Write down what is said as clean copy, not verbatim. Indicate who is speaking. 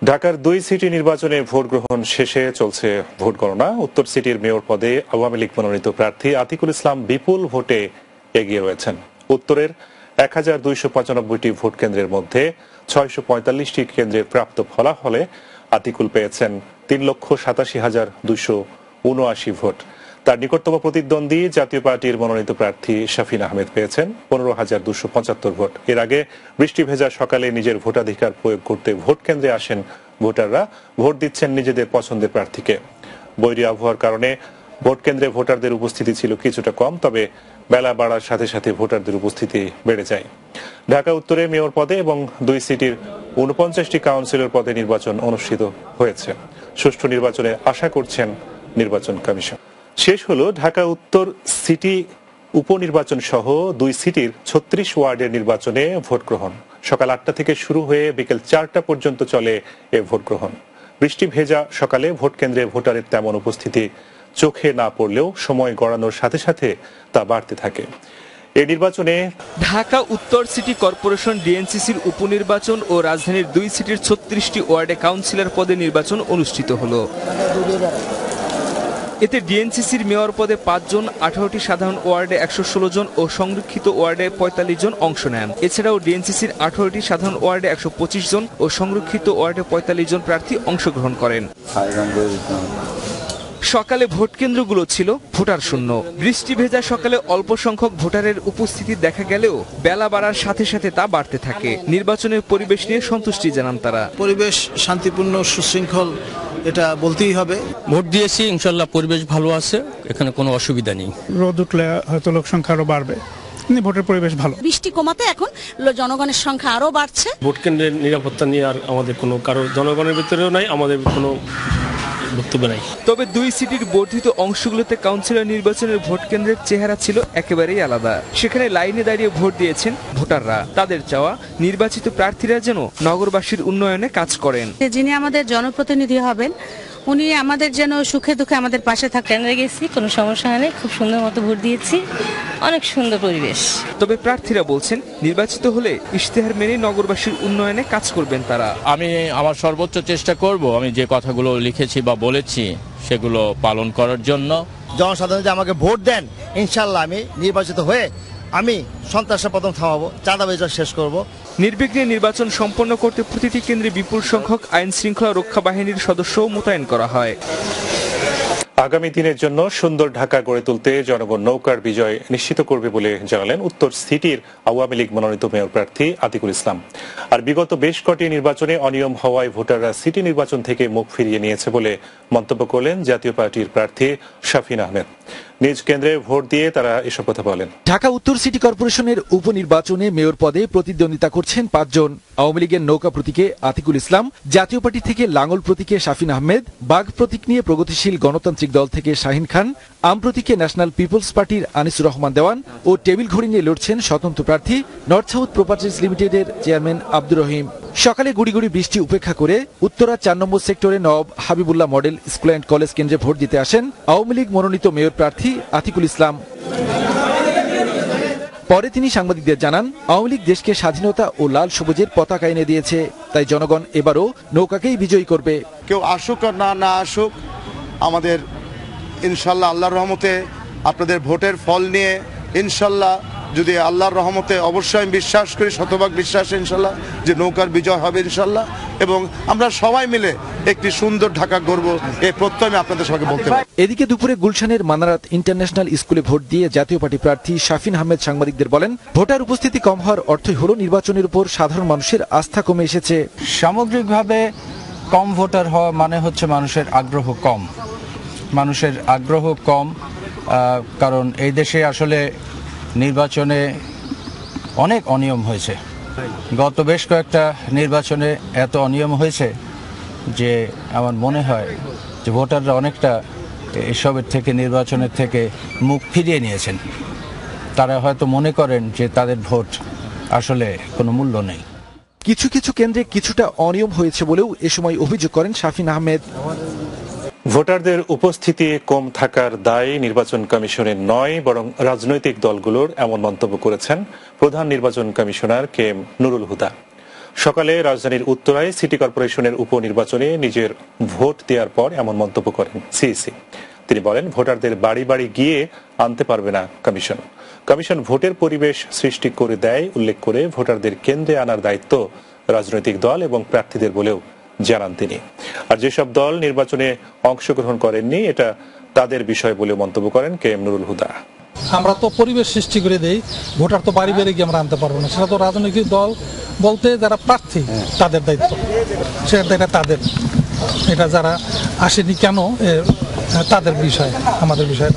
Speaker 1: ঢাকার 2 সিটি নির্বাচনে ভোট গ্রহণ শেষে চলছে ভোট গণনা। উত্তর সিটির মেয়র পদে আওয়ামী লীগ মনোনীত প্রার্থী আতিকুল ইসলাম বিপুল ভোটে এগিয়ে রয়েছেন। উত্তরের 1295টি ভোট কেন্দ্রের মধ্যে 645টি কেন্দ্রের প্রাপ্ত ফলাফলে আতিকুল পেয়েছেন 3,87,279 ভোট। তার নিকটতম প্রতিদ্বন্দ্বী জাতীয় পার্টির মনোনীত প্রার্থী শাফিন আহমেদ পেয়েছেন 15,275 ভোট। এর আগে বৃষ্টি ভেজা সকালে নিজের ভোটাধিকার প্রয়োগ করতে ভোট কেন্দ্রে আসেন ভোটাররা। ভোট দিচ্ছেন নিজেদের পছন্দের প্রার্থীকে। বৈরী আবহাওয়ার কারণে ভোট কেন্দ্রে ভোটারদের উপস্থিতি ছিল কিছুটা কম, তবে বেলা বাড়ার সাথে সাথে ভোটারদের উপস্থিতি বেড়ে যায়। ঢাকা উত্তরে মেয়র পদে এবং 2 সিটির 49টি কাউন্সিলর পদে নির্বাচন অনুষ্ঠিত হয়েছে। সুষ্ঠু নির্বাচনে আশা করছেন নির্বাচন কমিশন। শেষ হলো ঢাকা উত্তর সিটি উপনির্বাচন সহ 2 সিটির 36 ওয়ার্ডের নির্বাচনে ভোট গ্রহণ। সকাল 8টা থেকে শুরু হয়ে বিকেল 4টা পর্যন্ত চলে এ ভোট গ্রহণ। বৃষ্টি ভেজা সকালে ভোট কেন্দ্রে ভোটারের তেমন উপস্থিতি চোখে না পড়লেও সময় গড়ানোর সাথে সাথে তা বাড়তে থাকে। এই নির্বাচনে
Speaker 2: ঢাকা উত্তর সিটি কর্পোরেশন ডিএনসিসির উপনির্বাচন ও রাজধানীর 2 সিটির 36টি ওয়ার্ডে কাউন্সিলর পদে নির্বাচন অনুষ্ঠিত হলো। এতে ডিএনসিসির মেয়র পদে 5 জন, 18টি সাধারণ ওয়ার্ডে 116 জন ও সংরক্ষিত ওয়ার্ডে 45 জন অংশ নেন। এছাড়াও ডিএনসিসির 18টি সাধারণ ওয়ার্ডে 125 জন ও সংরক্ষিত ওয়ার্ডে 45 জন প্রার্থী অংশগ্রহণ করেন। সকালে ভোট কেন্দ্রগুলো ছিল ভোটার শূন্য। বৃষ্টি ভেজা সকালে অল্প সংখ্যক ভোটারের উপস্থিতি দেখা গেলেও বেলা বাড়ার সাথে সাথে তা বাড়তে থাকে। নির্বাচনের পরিবেশ নিয়ে সন্তুষ্টি জানান তারা।
Speaker 3: পরিবেশ শান্তিপূর্ণ, সুশৃঙ্খল, এটা বলতেই হবে।
Speaker 4: ভোট দিয়েছি, ইনশাল্লাহ পরিবেশ ভালো আছে, এখানে কোনো অসুবিধা নেই।
Speaker 5: রোদ উঠলে হয়তো লোক সংখ্যা আরো বাড়বে, ভোটের পরিবেশ ভালো।
Speaker 6: বৃষ্টি কমাতে এখন জনগণের সংখ্যা আরো বাড়ছে।
Speaker 7: ভোট কেন্দ্রের নিরাপত্তা নিয়ে আর আমাদের কোনো কারো জনগণের ভিতরেও নাই, আমাদের কোনো বক্তব্য নাই।
Speaker 2: তবে 2 সিটির বর্ধিত অংশগুলোতে কাউন্সিলর নির্বাচনের ভোট কেন্দ্রের চেহারা ছিল একেবারেই আলাদা। সেখানে লাইনে দাঁড়িয়ে ভোট দিয়েছেন ভোটাররা। তাদের চাওয়া নির্বাচিত প্রার্থীরা যেন নগরবাসীর উন্নয়নে কাজ করেন।
Speaker 6: যিনি আমাদের জনপ্রতিনিধি হবেন উনি আমাদের যেন সুখে দুঃখে আমাদের পাশে থাকেন।
Speaker 8: গেছি, কোনো সমস্যা নেই, খুব সুন্দর মতো ভোট দিয়েছি, অনেক সুন্দর পরিবেশ।
Speaker 2: তবে প্রার্থীরা বলছেন নির্বাচিত হলে ইশতেহার মেনে নগরবাসীর উন্নয়নে কাজ করবেন তারা।
Speaker 4: আমি আমার সর্বোচ্চ চেষ্টা করব, আমি যে কথাগুলো লিখেছি বা বলেছি সেগুলো পালন করার জন্য।
Speaker 9: জনসাধারণ যে আমাকে ভোট দেন, ইনশাল্লাহ আমি নির্বাচিত হয়ে আমি সন্ত্রাসের পতন থামাবো, চাঁদাবাজি শেষ করব।
Speaker 2: নির্বিঘ্নে নির্বাচন সম্পন্ন করতে প্রতিটি কেন্দ্রে বিপুল সংখ্যক আইন শৃঙ্খলা রক্ষা বাহিনীর সদস্যও মোতায়েন করা হয়।
Speaker 1: আগামী দিনের জন্য সুন্দর ঢাকা গড়ে তুলতে জনগণ নৌকার বিজয় নিশ্চিত করবে বলে জানালেন উত্তর সিটির আওয়ামী লীগ মনোনীত মেয়র প্রার্থী আতিকুল ইসলাম। আর বিগত বেশ কটি নির্বাচনে অনিয়ম হওয়ায় ভোটাররা সিটি নির্বাচন থেকে মুখ ফিরিয়ে নিয়েছে বলে মন্তব্য করলেন জাতীয় পার্টির প্রার্থী শাফিন আহমেদ। নিজ কেন্দ্রে ভোট দিয়ে তারা এসব কথা বলেন।
Speaker 10: ঢাকা উত্তর সিটি কর্পোরেশনের উপনির্বাচনে মেয়র পদে প্রতিদ্বন্দ্বিতা করছেন 5 জন। আওয়ামী লীগের নৌকা প্রতীকে আতিকুল ইসলাম, জাতীয় পার্টি থেকে লাঙ্গল প্রতীকে শাফিন আহমেদ, বাঘ প্রতীক নিয়ে প্রগতিশীল গণতান্ত্রিক দল থেকে শাহিন খান, আম প্রতীকে ন্যাশনাল পিপলস পার্টির আনিসুর রহমান দেওয়ান ও টেবিল ঘড়ি নিয়ে লড়ছেন স্বতন্ত্র প্রার্থী নর্থ সাউথ প্রপার্টিজ লিমিটেডের চেয়ারম্যান আব্দুর রহিম। সকালে গুড়ি গুড়ি বৃষ্টি উপেক্ষা করে উত্তরা 4 নম্বর সেক্টরে Nawab Habibullah model school and college কেন্দ্রে ভোট দিতে আসেন আওয়ামী লীগ মনোনীত মেয়র প্রার্থী আতিকুল ইসলাম। পরে তিনি সাংবাদিকদের জানান, আওয়ামী লীগ দেশকে স্বাধীনতা ও লাল সবুজের পতাকা এনে দিয়েছে, তাই জনগণ এবারও নৌকাকেই বিজয়ী করবে।
Speaker 11: কেউ আসুক আর না আসুক, আমাদের ইনশাল্লাহ আল্লাহর রহমতে আপনাদের ভোটের ফল নিয়ে ইনশাল্লাহ, যদি আল্লাহর রহমতে অবশ্যই আমি বিশ্বাস করি, শতভাগ বিশ্বাস ইনশাল্লাহ যে নৌকার বিজয় হবে ইনশাল্লাহ, এবং আমরা সবাই মিলে একটি সুন্দর ঢাকা গড়ব, এই প্রত্যয় আমি আপনাদের সবাইকে বলতে পারি।
Speaker 10: এদিকে দুপুরে গুলশানের মানারাত ইন্টারন্যাশনাল স্কুলে ভোট দিয়ে জাতীয় পার্টি প্রার্থী শাফিন আহমেদ সাংবাদিকদের বলেন, ভোটার উপস্থিতি কম হওয়ার অর্থই হলো নির্বাচনের উপর সাধারণ মানুষের আস্থা কমে এসেছে।
Speaker 12: সামগ্রিকভাবে কম ভোটার হওয়া মানে হচ্ছে মানুষের আগ্রহ কম। মানুষের আগ্রহ কম কারণ এই দেশে আসলে নির্বাচনে অনেক অনিয়ম হয়েছে। গত বেশ কয়েকটা নির্বাচনে এত অনিয়ম হয়েছে যে আমার মনে হয় যে ভোটাররা অনেকটা এসবের থেকে, নির্বাচনের থেকে মুখ ফিরিয়ে নিয়েছেন। তারা হয়তো মনে করেন যে তাদের ভোট আসলে কোনো মূল্য নেই।
Speaker 10: কিছু কিছু কেন্দ্রে কিছুটা অনিয়ম হয়েছে বলেও এ সময় অভিযোগ করেন শাফিন আহমেদ।
Speaker 1: ভোটারদের উপস্থিতি কম থাকার দায় নির্বাচন কমিশনের নয়, বরং রাজনৈতিক দলগুলোর, এমন মন্তব্য করেছেন প্রধান নির্বাচন commissioner K M Nurul Huda. সকালে রাজধানীর উত্তরায় সিটি কর্পোরেশনের উপনির্বাচনে নিজের ভোট দেওয়ার পর এমন মন্তব্য করেন সিইসি। তিনি বলেন, ভোটারদের বাড়ি বাড়ি গিয়ে আনতে পারবে না কমিশন। কমিশন ভোটের পরিবেশ সৃষ্টি করে দেয় উল্লেখ করে ভোটারদের কেন্দ্রে আনার দায়িত্ব রাজনৈতিক দল এবং প্রার্থীদের বলেও জানান তিনি। আর যেসব দল নির্বাচনে অংশগ্রহণ করেননি এটা তাদের বিষয় বলে মন্তব্য করেন কে এম নুরুল হুদা।
Speaker 13: আমরা তো পরিবেশ সৃষ্টি করে দেই, ভোটার তো বাড়ি বাড়ি গিয়ে আমরা আনতে পারবো না। সেটা তো রাজনৈতিক দল বলতে যারা প্রার্থী তাদের দায়িত্ব, সেটা তাদের। এটা যারা আসেনি কেন তাদের বিষয়, আমাদের বিষয় না।